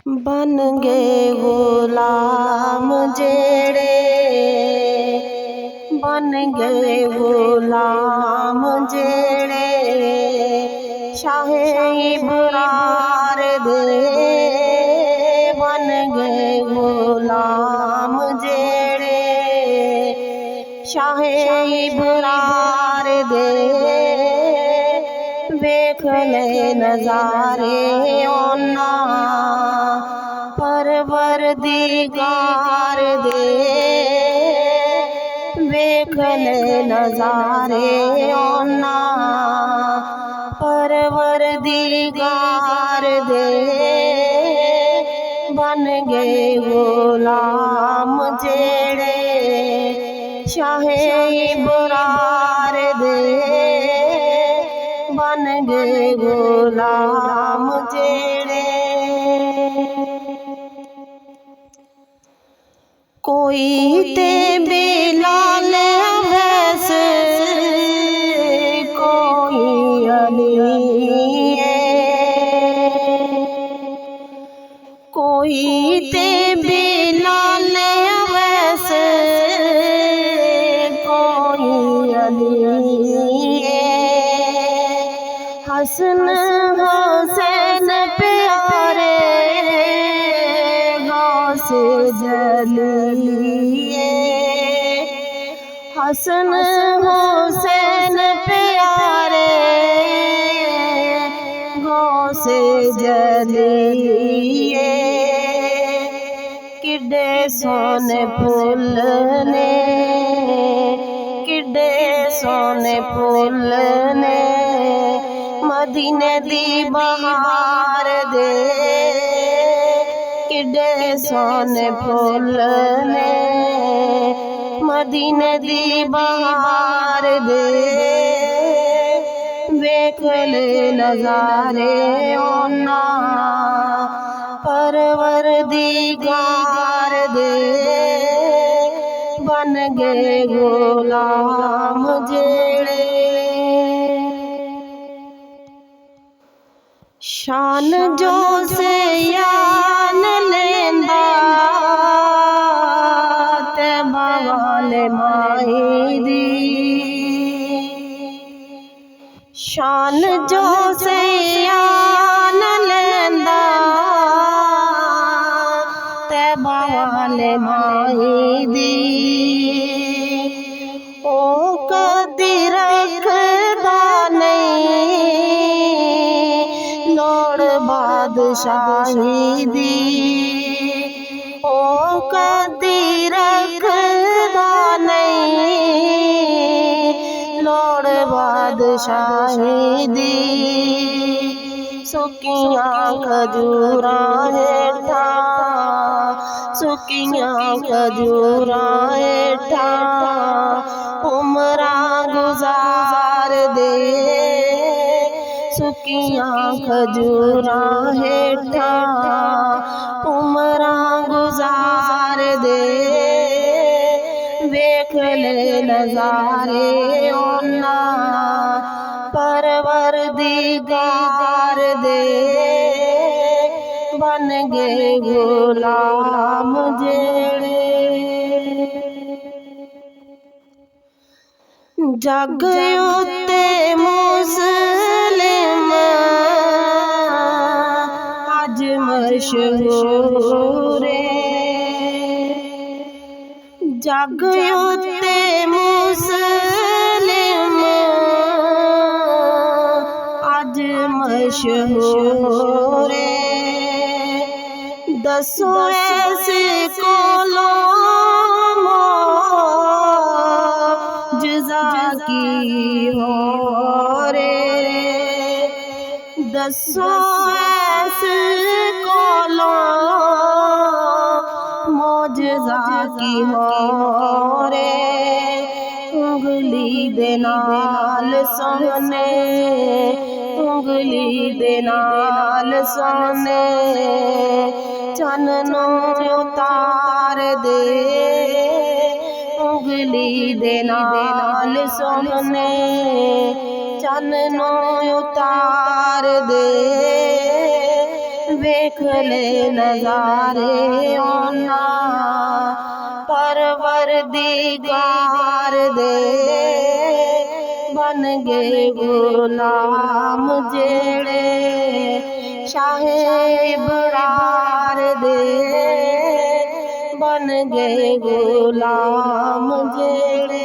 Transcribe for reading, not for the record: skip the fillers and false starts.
बन गए गुलाम जेड़े, बन गए गुलाम जेड़े शाहे इबरार दे। बन गए गुलाम जेड़े शाहे इबरार दे। वेख ले नज़ारे ओना परवरदिगार दे। वेख ले नज़ारे ओना परवरदिगार दे। बन गए गुलाम जेड़े शाहे इबरार दे। बन गए गुलाम जेड़े। कोई ते बिलाल अवैस, कोई अली है। कोई ते बिलाल अवैस, कोई अली है। हसन हुसैन प्यारे गौसे जलिए। हसन हुसैन प्यारे गौसे जलिए। किड्डे सोने फूल ने, किड्डे सोने फूल ने मदीने दी बहार दे। किड्डे सोने फूल ने मदीने दी बहार दे। वेख ले नज़ारे ओना परवरदिगार दे। बन गए गुलाम जेड़े शान जो से यान लेंदा ते बावाले माई दी। शान जो से यान लेंदा ते बावाले माई दी। ओ कदी रखदा नहीं लोड़ बादशाही दी। ओ कदी रखदा नहीं लोड़ बादशाही दी। सुकियां खजूरां हेठा, सुकियां खजूरां हेठा उमरा गुजार दे। सुकियां खजूरां हेठा उमरा गुजार दे। वेख ले नज़ारे ओना परवरदिगार दे। बन गए गुलाम जेड़े जग उत्ते मुस्लिम अज मशहूर। जग उत्ते मुस्लिम अज मशहूर। दसो ऐसे कोलो मौजज़ा की हो रे। दसो ऐसे कोलो मौजज़ा की हो रे। उंगली दे नाल सोने, उंगली दे नाल सोने चन्नो उतार दे। उंगली दे नाल सोने चन्नो उतार दे। वेख ले नज़ारे उन्हां परवरदिगार दे बन गए गुलाम जेड़े शाहे इबरार दे बन गए गुलाम जेड़े